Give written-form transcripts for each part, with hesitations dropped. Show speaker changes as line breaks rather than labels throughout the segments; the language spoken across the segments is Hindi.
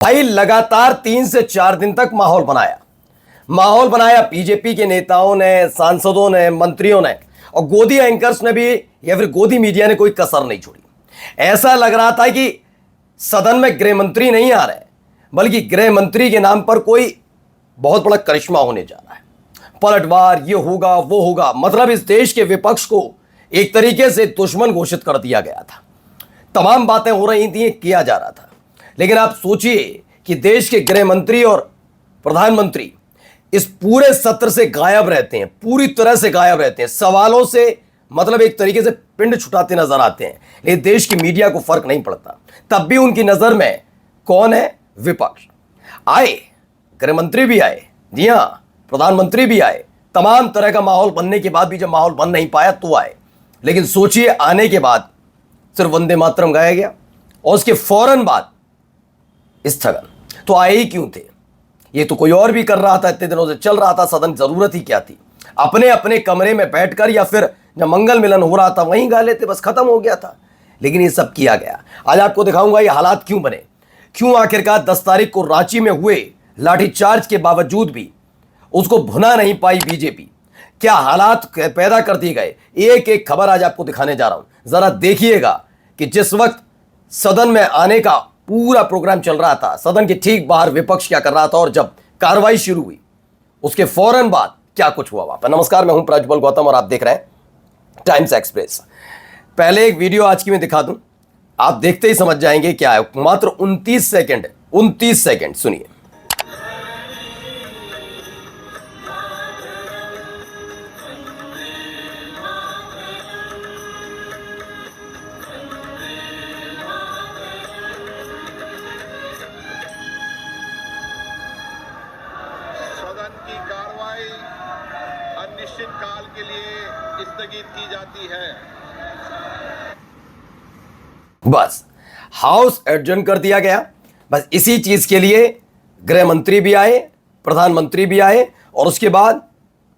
भाई लगातार 3 से 4 दिन तक माहौल बनाया बीजेपी के नेताओं ने, सांसदों ने, मंत्रियों ने, और गोदी एंकर्स ने भी, या फिर गोदी मीडिया ने कोई कसर नहीं छोड़ी। ऐसा लग रहा था कि सदन में गृह मंत्री नहीं आ रहे, बल्कि गृह मंत्री के नाम पर कोई बहुत बड़ा करिश्मा होने जा रहा है। पलटवार, ये होगा वो होगा, मतलब इस देश के विपक्ष को एक तरीके से दुश्मन घोषित कर दिया गया था। तमाम बातें हो रही थी, किया जा रहा था। लेकिन आप सोचिए कि देश के गृह मंत्री और प्रधानमंत्री इस पूरे सत्र से गायब रहते हैं, पूरी तरह से गायब रहते हैं, सवालों से मतलब एक तरीके से पिंड छुटाते नजर आते हैं। लेकिन देश की मीडिया को फर्क नहीं पड़ता, तब भी उनकी नजर में कौन है? विपक्ष। आए, गृह मंत्री भी आए, जी हां, प्रधानमंत्री भी आए, तमाम तरह का माहौल बनने के बाद भी जब माहौल बन नहीं पाया तो आए। लेकिन सोचिए, आने के बाद सिर्फ वंदे मातरम गाया गया और उसके फौरन बाद स्थगन। तो आए ही क्यों थे? ये तो कोई और भी कर रहा था, इतने दिनों से चल रहा था सदन, जरूरत ही क्या थी? अपने अपने कमरे में बैठकर या फिर जब मंगल मिलन हो रहा था वहीं गा लेते, बस खत्म हो गया था। लेकिन ये सब किया गया। आज आपको दिखाऊंगा ये हालात क्यों बने, क्यों आखिरकार 10 तारीख को रांची में हुए लाठीचार्ज के बावजूद भी उसको भुना नहीं पाई बीजेपी। क्या हालात पैदा कर दिए गए, एक एक खबर आज आपको दिखाने जा रहा हूं। जरा देखिएगा कि जिस वक्त सदन में आने का पूरा प्रोग्राम चल रहा था, सदन के ठीक बाहर विपक्ष क्या कर रहा था, और जब कार्रवाई शुरू हुई उसके फौरन बाद क्या कुछ हुआ वहां पर। नमस्कार, मैं हूं प्रज्वल गौतम और आप देख रहे हैं टाइम्स एक्सप्रेस। पहले एक वीडियो आज की मैं दिखा दूं, आप देखते ही समझ जाएंगे क्या है। मात्र 29 सेकंड सुनिए।
सदन की कार्रवाई अनिश्चित काल के लिए स्थगित की जाती है।
बस हाउस एडजर्न कर दिया गया। बस इसी चीज के लिए गृह मंत्री भी आए, प्रधानमंत्री भी आए, और उसके बाद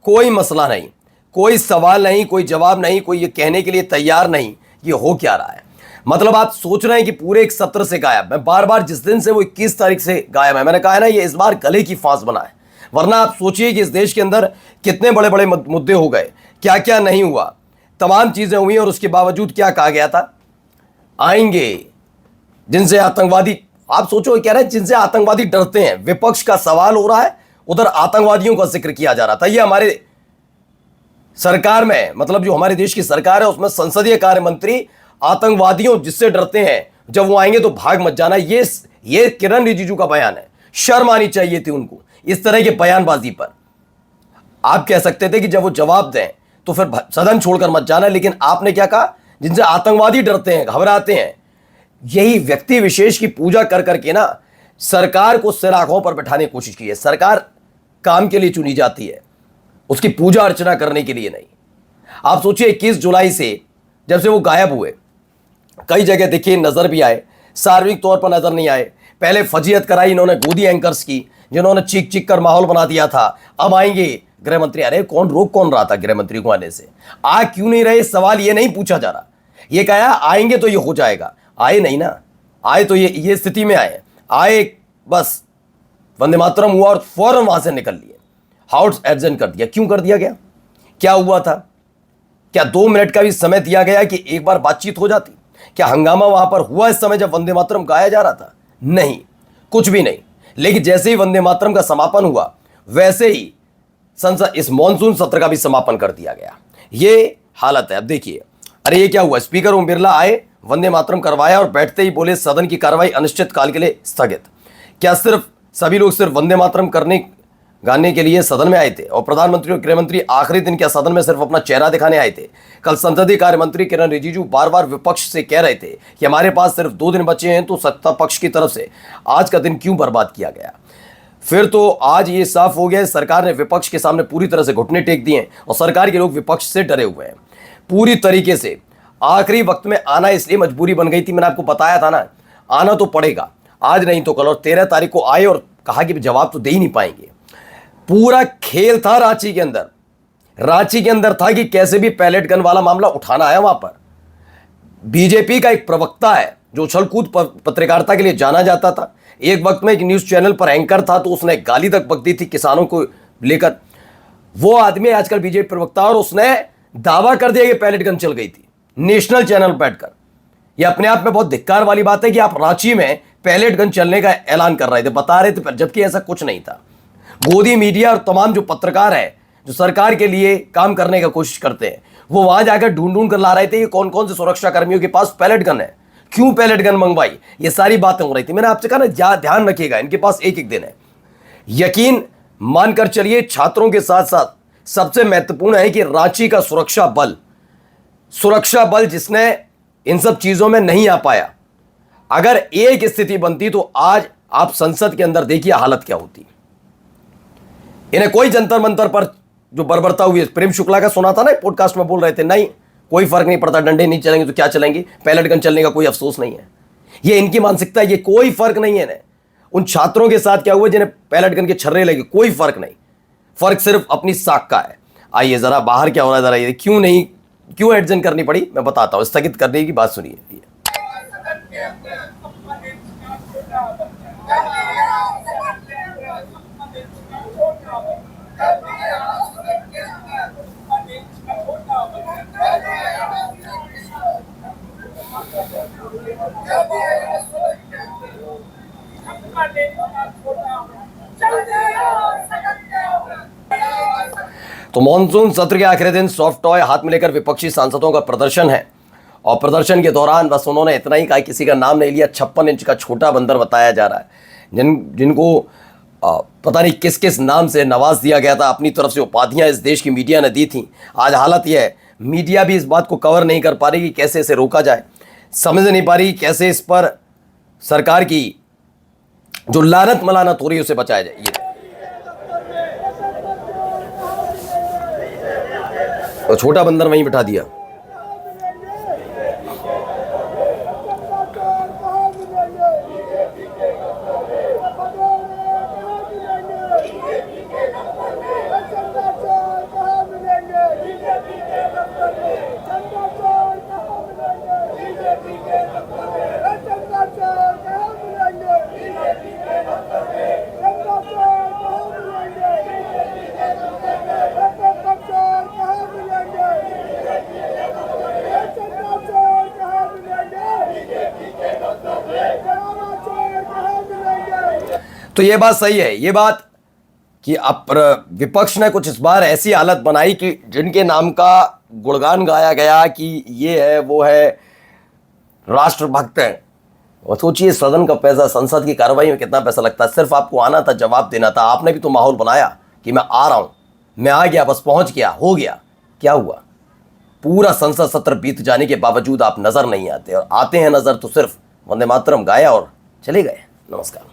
कोई मसला नहीं, कोई सवाल नहीं, कोई जवाब नहीं, कोई ये कहने के लिए तैयार नहीं ये हो क्या रहा है। मतलब आप सोच रहे हैं कि पूरे एक सत्र से गायब। मैं बार बार, जिस दिन से वो 21 तारीख से गायब है, मैंने कहा है ना, ये इस बार गले की फांस बना है। वरना आप सोचिए कि इस देश के अंदर कितने बड़े बड़े मुद्दे हो गए, क्या क्या नहीं हुआ, तमाम चीजें हुई, और उसके बावजूद क्या कहा गया था? आएंगे जिनसे आतंकवादी, आप सोचो, कह रहे हैं जिनसे आतंकवादी डरते हैं। विपक्ष का सवाल हो रहा है, उधर आतंकवादियों का जिक्र किया जा रहा था। ये हमारे सरकार में, मतलब जो हमारे देश की सरकार है उसमें संसदीय कार्य मंत्री आतंकवादियों जिससे डरते हैं, जब वो आएंगे तो भाग मत जाना। ये किरण रिजिजू का बयान है। शर्म आनी चाहिए थी उनको इस तरह के बयानबाजी पर। आप कह सकते थे कि जब वो जवाब दें तो फिर सदन छोड़कर मत जाना, लेकिन आपने क्या कहा? जिनसे आतंकवादी डरते हैं, घबराते हैं। यही व्यक्ति विशेष की पूजा कर करके ना सरकार को सिर आंखों पर बैठाने की कोशिश की है। सरकार काम के लिए चुनी जाती है, उसकी पूजा अर्चना करने के लिए नहीं। आप सोचिए 21 जुलाई से जब से वो गायब हुए, कई जगह देखिए नजर भी आए, सार्वजनिक तौर पर नजर नहीं आए। पहले फजीहत कराई इन्होंने गोदी एंकर्स की, जिन्होंने चीख चीख कर माहौल बना दिया था। अब आएंगे गृह मंत्री। अरे रोक कौन रहा था गृह मंत्री को आने से? आ क्यों नहीं रहे? सवाल ये नहीं पूछा जा रहा। ये कहा आएंगे तो ये हो जाएगा, आए नहीं ना। आए तो ये स्थिति में आए, बस वंदे मातरम हुआ और फौरन वहां से निकल लिए, हाउस एडजर्न कर दिया। क्यों कर दिया गया? क्या हुआ था? क्या 2 मिनट का भी समय दिया गया कि एक बार बातचीत हो जाती? क्या हंगामा वहां पर हुआ इस समय जब वंदे मातरम गाया जा रहा था? नहीं, कुछ भी नहीं। लेकिन जैसे ही वंदे मातरम का समापन हुआ, वैसे ही संसद इस मॉनसून सत्र का भी समापन कर दिया गया। ये हालत है। अब देखिए, अरे ये क्या हुआ? स्पीकर ओम बिरला आए, वंदे मातरम करवाया और बैठते ही बोले सदन की कार्रवाई अनिश्चित काल के लिए स्थगित। क्या सिर्फ सभी लोग सिर्फ वंदे मातरम गाने के लिए सदन में आए थे? और प्रधानमंत्री और गृहमंत्री आखिरी दिन क्या सदन में सिर्फ अपना चेहरा दिखाने आए थे? कल संसदीय कार्य मंत्री किरण रिजिजू बार बार विपक्ष से कह रहे थे कि हमारे पास सिर्फ 2 दिन बचे हैं, तो सत्ता पक्ष की तरफ से आज का दिन क्यों बर्बाद किया गया? फिर तो आज ये साफ हो गया, सरकार ने विपक्ष के सामने पूरी तरह से घुटने टेक दिए हैं और सरकार के लोग विपक्ष से डरे हुए हैं पूरी तरीके से। आखिरी वक्त में आना इसलिए मजबूरी बन गई थी, मैंने आपको बताया था ना, आना तो पड़ेगा, आज नहीं तो कल। और 13 तारीख को आए और कहा कि जवाब तो दे ही नहीं पाएंगे। पूरा खेल था रांची के अंदर था कि कैसे भी पैलेट गन वाला मामला उठाना है। वहां पर बीजेपी का एक प्रवक्ता है जो उछलकूद पत्रकारिता के लिए जाना जाता था, एक वक्त में एक न्यूज चैनल पर एंकर था तो उसने गाली तक बक दी थी किसानों को लेकर। वो आदमी आजकल बीजेपी प्रवक्ता और उसने दावा कर दिया कि पैलेट गन चल गई थी नेशनल चैनल पर बैठकर। यह अपने आप में बहुत धिक्कार वाली बात है कि आप रांची में पैलेट गन चलने का ऐलान कर रहे थे, बता रहे थे, जबकि ऐसा कुछ नहीं था। गोदी मीडिया और तमाम जो पत्रकार है जो सरकार के लिए काम करने का कोशिश करते हैं वो वहां जाकर ढूंढ ढूंढ कर ला रहे थे कि कौन कौन से सुरक्षा कर्मियों के पास पैलेट गन है, क्यों पैलेट गन मंगवाई, ये सारी बातें हो रही थी। मैंने आपसे कहा ना, ध्यान रखिएगा, इनके पास एक एक दिन है। यकीन मानकर चलिए, छात्रों के साथ साथ सबसे महत्वपूर्ण है कि रांची का सुरक्षा बल जिसने इन सब चीजों में नहीं आ पाया, अगर एक स्थिति बनती तो आज आप संसद के अंदर देखिए हालत क्या होती। इन्हें कोई जंतर मंतर पर जो बर्बरता हुई है, प्रेम शुक्ला का सुना था ना, पॉडकास्ट में बोल रहे थे नहीं कोई फर्क नहीं पड़ता, डंडे नहीं चलेंगे तो क्या चलेंगे, पैलेट गन चलने का कोई अफसोस नहीं है। ये इनकी मानसिकता है, ये कोई फर्क नहीं है। उन छात्रों के साथ क्या हुआ जिन्हें पैलेट गन के छर्रे लगे, कोई फर्क नहीं, फर्क सिर्फ अपनी साख का है। आइए जरा बाहर क्या हो रहा है, जरा ये क्यों एडजन करनी पड़ी मैं बताता हूं, स्थगित करने की बात सुनिए। तो मॉनसून सत्र के आखिरी दिन सॉफ्ट टॉय हाथ में लेकर विपक्षी सांसदों का प्रदर्शन है और प्रदर्शन के दौरान बस उन्होंने इतना ही कहा, किसी का नाम नहीं लिया। 56 इंच का छोटा बंदर बताया जा रहा है जिनको पता नहीं किस किस नाम से नवाज दिया गया था, अपनी तरफ से उपाधियां इस देश की मीडिया ने दी थी। आज हालत यह है, मीडिया भी इस बात को कवर नहीं कर पा रही कि कैसे इसे रोका जाए, समझ नहीं पा रही कैसे इस पर सरकार की जो लानत मलानत हो रही है उसे बचाया जाए। ये तो छोटा बंदर वहीं बिठा दिया। तो ये बात सही है, ये बात कि अब विपक्ष ने कुछ इस बार ऐसी हालत बनाई कि जिनके नाम का गुणगान गाया गया कि ये है वो है, राष्ट्रभक्त हैं। और सोचिए सदन का पैसा, संसद की कार्रवाई में कितना पैसा लगता है। सिर्फ आपको आना था, जवाब देना था। आपने भी तो माहौल बनाया कि मैं आ रहा हूं, मैं आ गया, बस पहुंच गया, हो गया। क्या हुआ? पूरा संसद सत्र बीत जाने के बावजूद आप नजर नहीं आते, और आते हैं नजर तो सिर्फ वंदे मातरम गाया और चले गए। नमस्कार।